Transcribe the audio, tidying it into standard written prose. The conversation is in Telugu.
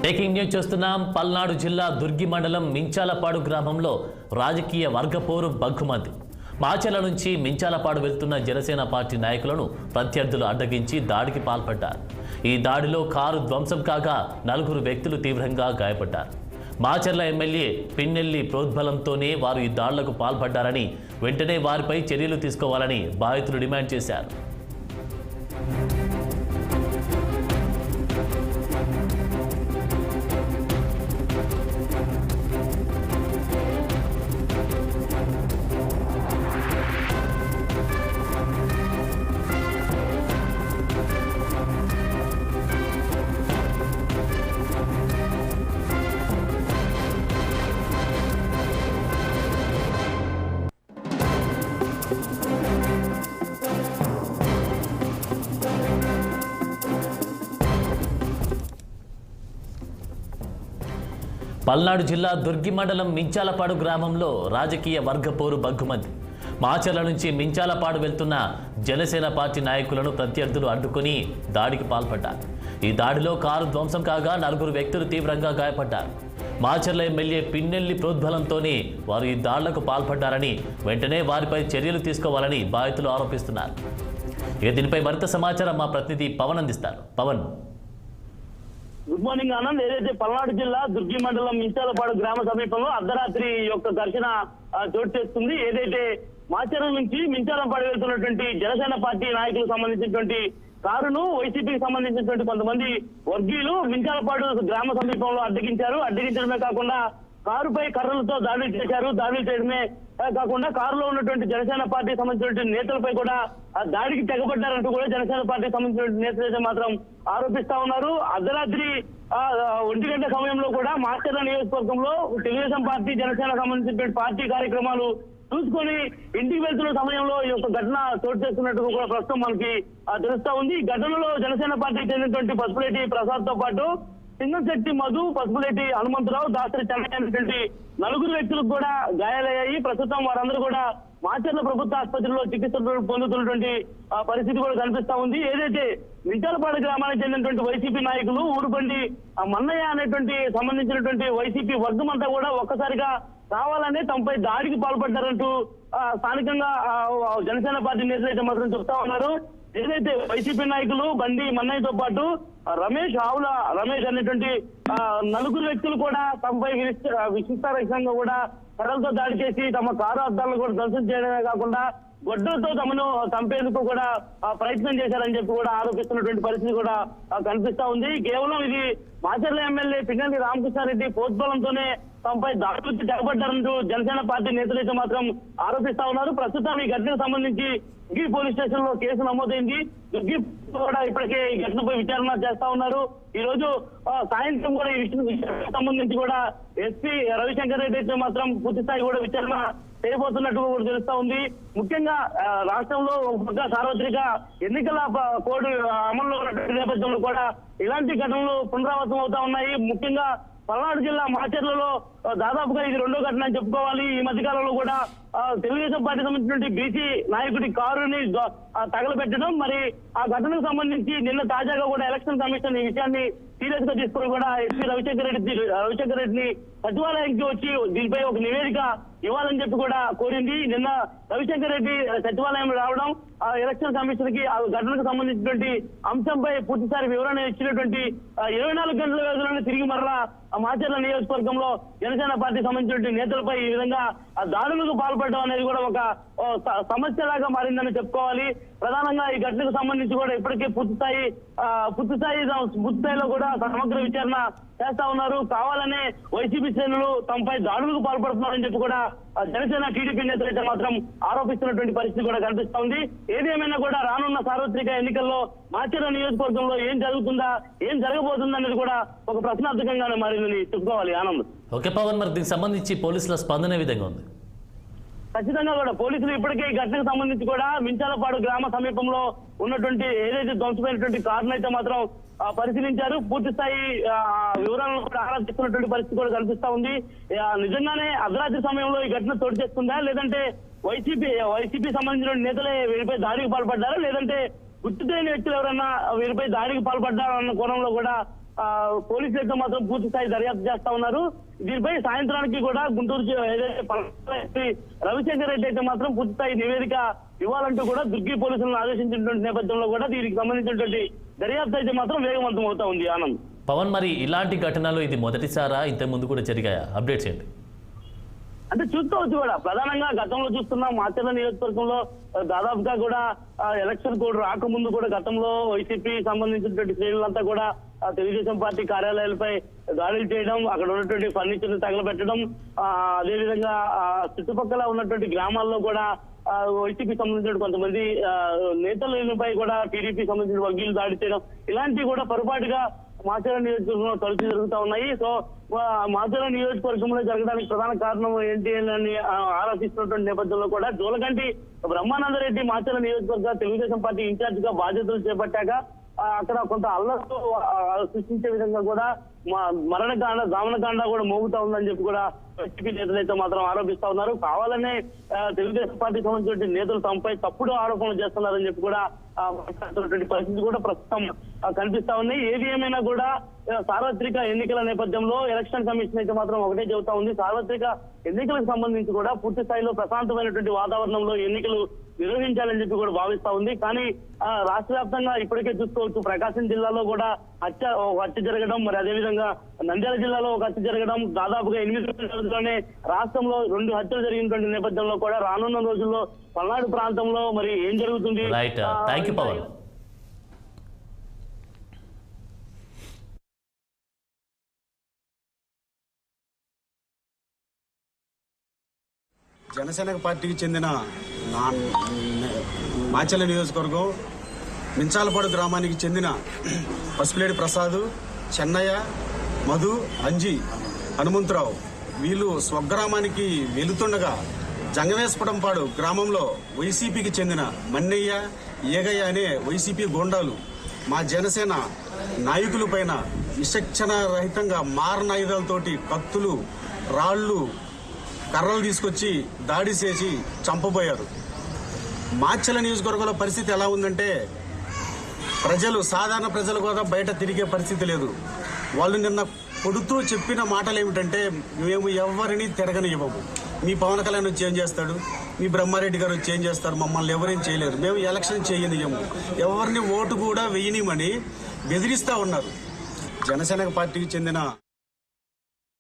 బ్రేకింగ్ న్యూస్ చూస్తున్నాం. పల్నాడు జిల్లా దుర్గి మండలం మించాలపాడు గ్రామంలో రాజకీయ వర్గపోరు బగ్గుమంది. మాచెల నుంచి మించాలపాడు వెళ్తున్న జనసేన పార్టీ నాయకులను ప్రత్యర్థులు అడ్డగించి దాడికి పాల్పడ్డారు. ఈ దాడిలో కారు ధ్వంసం కాగా 4 వ్యక్తులు తీవ్రంగా గాయపడ్డారు. మాచెర్ల ఎమ్మెల్యే పిన్నెల్లి ప్రోద్బలంతోనే వారు ఈ దాడులకు పాల్పడ్డారని, వెంటనే వారిపై చర్యలు తీసుకోవాలని బాధితులు డిమాండ్ చేశారు. పల్నాడు జిల్లా దుర్గి మండలం మించాలపాడు గ్రామంలో రాజకీయ వర్గపోరు బగ్గుమంది. మాచెర్ల నుంచి మించాలపాడు వెళ్తున్న జనసేన పార్టీ నాయకులను ప్రత్యర్థులు అడ్డుకుని దాడికి పాల్పడ్డారు. ఈ దాడిలో కారు ధ్వంసం కాగా 4 వ్యక్తులు తీవ్రంగా గాయపడ్డారు. మాచెర్ల ఎమ్మెల్యే పిన్నెల్లి ప్రోద్బలంతోనే వారు ఈ దాడులకు పాల్పడ్డారని, వెంటనే వారిపై చర్యలు తీసుకోవాలని బాధితులు ఆరోపిస్తున్నారు. దీనిపై మరింత సమాచారం మా ప్రతినిధి పవన్ అందిస్తారు. పవన్. Good morning Anand. ఏదైతే పల్నాడు జిల్లా దుర్గి మండలం మించాలపాడు గ్రామ సమీపంలో అర్ధరాత్రి యొక్క ఘర్షణ చోటు చేస్తుంది. ఏదైతే మాచెర్ల నుంచి మించాలపాడు వెళ్తున్నటువంటి జనసేన పార్టీ నాయకులకు సంబంధించినటువంటి కారును వైసీపీకి సంబంధించినటువంటి కొంతమంది వర్గీయులు మించాలపాడు గ్రామ సమీపంలో అడ్డగించారు. అడ్డగించడమే కాకుండా కారుపై కర్రలతో దాడులు చేశారు. దాడులు చేయడమే కాకుండా కారులో ఉన్నటువంటి జనసేన పార్టీ సంబంధించినటువంటి నేతలపై కూడా దాడికి తెగబడ్డారంటూ కూడా జనసేన పార్టీ సంబంధించిన నేతలు మాత్రం ఆరోపిస్తా ఉన్నారు. అర్ధరాత్రి 1 గంట సమయంలో కూడా మాచెర్ల నియోజకవర్గంలో తెలుగుదేశం పార్టీ జనసేన సంబంధించినటువంటి పార్టీ కార్యక్రమాలు చూసుకొని ఇంటికి వెళ్తున్న సమయంలో ఈ యొక్క ఘటన చోటు చేస్తున్నట్టు కూడా ప్రస్తుతం మనకి తెలుస్తా ఉంది. ఈ ఘటనలో జనసేన పార్టీకి చెందినటువంటి పసుపులేటి ప్రసాద్ తో పాటు సింగశెట్టి మధు, పసుపులేటి హనుమంతరావు, దాసరి చెన్నైనటువంటి 4 వ్యక్తులకు కూడా గాయాలయ్యాయి. ప్రస్తుతం వారందరూ కూడా మాచెర్ల ప్రభుత్వ ఆసుపత్రిలో చికిత్స పొందుతున్నటువంటి పరిస్థితి కూడా కనిపిస్తా ఉంది. ఏదైతే మించాలపాడు గ్రామానికి చెందినటువంటి వైసీపీ నాయకులు ఊరుబండి మన్నయ్య అనేటువంటి సంబంధించినటువంటి వైసీపీ వర్గం అంతా కూడా ఒక్కసారిగా కావాలనే తమపై దాడికి పాల్పడ్డారంటూ స్థానికంగా జనసేన పార్టీ నేతలు అయితే మాత్రం చెప్తా ఉన్నారు. ఏదైతే వైసీపీ నాయకులు బండి మన్నయ్యతో పాటు ఆవుల రమేష్ అనేటువంటి 4 వ్యక్తులు కూడా తమపై విశిష్టారకంగా కూడా కర్రలతో దాడి చేసి తమ కారు అద్దాలను కూడా ధ్వంసం చేయడమే కాకుండా గొడ్డలతో తమను చంపేందుకు కూడా ప్రయత్నం చేశారని చెప్పి కూడా ఆరోపిస్తున్నటువంటి పరిస్థితి కూడా కనిపిస్తా ఉంది. కేవలం ఇది మాచెర్ల ఎమ్మెల్యే పిన్నెల్లి రామకృష్ణారెడ్డి ప్రోద్బలంతోనే తమపై దాడులకు తెగబడ్డారంటూ జనసేన పార్టీ నేతలు అయితే మాత్రం ఆరోపిస్తా ఉన్నారు. ప్రస్తుతం ఈ ఘటనకు సంబంధించి దుర్గి పోలీస్ స్టేషన్ లో కేసు నమోదైంది. దుర్గి కూడా ఇప్పటికే ఈ ఘటనపై విచారణ చేస్తా ఉన్నారు. ఈ రోజు సాయంత్రం కూడా ఈ విషయానికి సంబంధించి కూడా ఎస్పీ రవిశంకర్ రెడ్డి అయితే మాత్రం పూర్తి స్థాయి కూడా విచారణ చేయబోతున్నట్టు కూడా తెలుస్తా ఉంది. ముఖ్యంగా రాష్ట్రంలో సార్వత్రిక ఎన్నికల కోడ్ అమల్లో ఉన్నటువంటి నేపథ్యంలో కూడా ఇలాంటి ఘటనలు పునరావృతం అవుతా ఉన్నాయి. ముఖ్యంగా పల్నాడు జిల్లా మాచెర్లలో దాదాపుగా ఇది 2వ ఘటన అని చెప్పుకోవాలి. ఈ మధ్య కాలంలో కూడా తెలుగుదేశం పార్టీ సంబంధించినటువంటి బీసీ నాయకుడి కారుని తగలబెట్టడం, మరి ఆ ఘటనకు సంబంధించి నిన్న తాజాగా కూడా ఎలక్షన్ కమిషన్ ఈ విషయాన్ని సీరియస్ గా తీసుకుని కూడా ఎస్పీ రవిశంకర్ రెడ్డిని సచివాలయానికి వచ్చి దీనిపై ఒక నివేదిక ఇవ్వాలని చెప్పి కూడా కోరింది. నిన్న రవిశంకర్ రెడ్డి సచివాలయం రావడం, ఎలక్షన్ కమిషన్ కి ఆ ఘటనకు సంబంధించినటువంటి అంశంపై పూర్తిసారి వివరణ ఇచ్చినటువంటి 24 గంటల వ్యవధిలోనే తిరిగి మరలా మాచెర్ల నియోజకవర్గంలో జనసేన పార్టీ సంబంధించినటువంటి నేతలపై ఈ విధంగా దాడులకు పాల్పడడం అనేది కూడా ఒక సమస్యలాగా మారిందని చెప్పుకోవాలి. ప్రధానంగా ఈ ఘటనకు సంబంధించి కూడా ఇప్పటికే పూర్తిస్థాయిలో కూడా సమగ్ర విచారణ చేస్తా ఉన్నారు. కావాలనే వైసీపీ శ్రేణులు తమపై దాడులకు పాల్పడుతున్నారని చెప్పి కూడా జనసేన టీడీపీ నేతలు అయితే మాత్రం ఆరోపిస్తున్నటువంటి పరిస్థితి కూడా కనిపిస్తా ఉంది. ఏదేమైనా కూడా రానున్న సార్వత్రిక ఎన్నికల్లో మాచెర్ల నియోజకవర్గంలో ఏం జరుగుతుందా, ఏం జరగబోతుందా అనేది కూడా ఒక ప్రశ్నార్థకంగానే మారిందని చెప్పుకోవాలి. ఆనంద్. ఓకే పవన్, మరి దీనికి సంబంధించి పోలీసుల స్పందన ఏ విధంగా ఉంది? ఖచ్చితంగా కూడా పోలీసులు ఇప్పటికే ఈ ఘటనకు సంబంధించి కూడా మించాలపాడు గ్రామ సమీపంలో ఉన్నటువంటి ఏదైతే ధ్వంసమైనటువంటి కారును అయితే మాత్రం పరిశీలించారు. పూర్తి స్థాయి వివరాలను కూడా ఆరాధిస్తున్నటువంటి పరిస్థితి కూడా కనిపిస్తా ఉంది. నిజంగానే అర్ధరాత్రి సమయంలో ఈ ఘటన చోటు చేసుకుందా, లేదంటే వైసీపీ సంబంధించిన నేతలే వీరిపై దాడికి పాల్పడ్డారా, లేదంటే గుర్తు తెలియని వ్యక్తులు ఎవరన్నా వీరిపై దాడికి పాల్పడ్డారన్న కోణంలో కూడా పోలీసులు అయితే మాత్రం పూర్తి స్థాయి దర్యాప్తు చేస్తా ఉన్నారు. దీనిపై సాయంత్రానికి కూడా గుంటూరు ఏదైతే రవిశంకర్ రెడ్డి అయితే మాత్రం పూర్తి స్థాయి నివేదిక ఇవ్వాలంటూ కూడా దుర్గి పోలీసులను ఆదేశించినటువంటి నేపథ్యంలో కూడా దీనికి సంబంధించినటువంటి దర్యాప్తు అయితే మాత్రం వేగవంతం అవుతా ఉంది. ఆనంద్, పవన్, మరి ఇలాంటి ఘటనలు ఇది మొదటిసారా? ఇంతకు ముందు కూడా జరిగాయా? అప్డేట్ చేయండి. అంటే చూసుకోవచ్చు కూడా, ప్రధానంగా గతంలో చూస్తున్నాం మాచర్ల నియోజకవర్గంలో దాదాపుగా కూడా ఎలక్షన్ కోడ్ రాకముందు కూడా గతంలో వైసీపీ సంబంధించినటువంటి శ్రేణులంతా కూడా తెలుగుదేశం పార్టీ కార్యాలయాలపై దాడులు చేయడం, అక్కడ ఉన్నటువంటి ఫర్నిచర్ ని తగలబెట్టడం, అదేవిధంగా చుట్టుపక్కల ఉన్నటువంటి గ్రామాల్లో కూడా వైసీపీ సంబంధించిన కొంతమంది నేతలపై కూడా టీడీపీ సంబంధించిన వర్గీయులు దాడి చేయడం, ఇలాంటివి కూడా పొరపాటుగా మాచర్ల నియోజకవర్గంలో తరచూ జరుగుతూ ఉన్నాయి. సో మాచర్ల నియోజకవర్గంలో జరగడానికి ప్రధాన కారణం ఏంటి అని ఆలోచిస్తున్నటువంటి నేపథ్యంలో కూడా జోలకంటి బ్రహ్మానందరెడ్డి మాచర్ల నియోజకవర్గ తెలుగుదేశం పార్టీ ఇన్ఛార్జ్ గా బాధ్యతలు చేపట్టాక అక్కడ కొంత అల్లర్లు సృష్టించే విధంగా కూడా మరణకాండ దామనకాండ కూడా మోగుతా ఉందని చెప్పి కూడా వైసీపీ నేతలు అయితే మాత్రం ఆరోపిస్తా ఉన్నారు. కావాలనే తెలుగుదేశం పార్టీ సంబంధించిన నేతలు తమపై తప్పుడు ఆరోపణలు చేస్తున్నారని చెప్పి కూడా మాట్లాడుతున్నటువంటి పరిస్థితి కూడా ప్రస్తుతం కనిపిస్తా ఉన్నాయి. ఏది ఏమైనా కూడా సార్వత్రిక ఎన్నికల నేపథ్యంలో ఎలక్షన్ కమిషన్ అయితే మాత్రం ఒకటే చెబుతా ఉంది, సార్వత్రిక ఎన్నికలకు సంబంధించి కూడా పూర్తి స్థాయిలో ప్రశాంతమైనటువంటి వాతావరణంలో ఎన్నికలు నిర్వహించాలని చెప్పి కూడా భావిస్తా ఉంది. కానీ రాష్ట్ర వ్యాప్తంగా ఇప్పటికే చూసుకోవచ్చు, ప్రకాశం జిల్లాలో కూడా హత్య జరగడం, మరి అదేవిధంగా నంద్యాల జిల్లాలో ఒక హత్య జరగడం, దాదాపుగా 8 రోజుల్లోనే రాష్ట్రంలో 2 హత్యలు జరిగినటువంటి నేపథ్యంలో కూడా రానున్న రోజుల్లో పల్నాడు ప్రాంతంలో మరి ఏం జరుగుతుంది? Right, thank you Pavan. Janasena పార్టీకి చెందిన మాచర్ల నియోజకవర్గం మించాలపాడు గ్రామానికి చెందిన పసుపులేడి ప్రసాద్, చెన్నయ్య, మధు, అంజి, హనుమంతరావు వీళ్ళు స్వగ్రామానికి వెళుతుండగా జంగవేశ్వరంపాడు గ్రామంలో వైసీపీకి చెందిన మన్నయ్య, ఏగయ్య అనే వైసీపీ గోండాలు మా జనసేన నాయకుల పైన విచక్షణ రహితంగా మారణాయుధాలతోటి కత్తులు, రాళ్లు, కర్రలు తీసుకొచ్చి దాడి చేసి చంపబోయారు. మాచర్ల నియోజకవర్గంలో పరిస్థితి ఎలా ఉందంటే సాధారణ ప్రజలు కూడా బయట తిరిగే పరిస్థితి లేదు. వాళ్ళు నిన్న కొడుతూ చెప్పిన మాటలు ఏమిటంటే, మేము ఎవరిని తిరగనివ్వము, మీ పవన్ కళ్యాణ్ వచ్చి ఏం చేస్తాడు, మీ బ్రహ్మారెడ్డి గారు వచ్చి ఏం చేస్తారు, మమ్మల్ని ఎవరేం చేయలేరు, మేము ఎలక్షన్ చేయనియము, ఎవరిని ఓటు కూడా వేయనిమని బెదిరిస్తా ఉన్నారు. జనసేన పార్టీకి చెందిన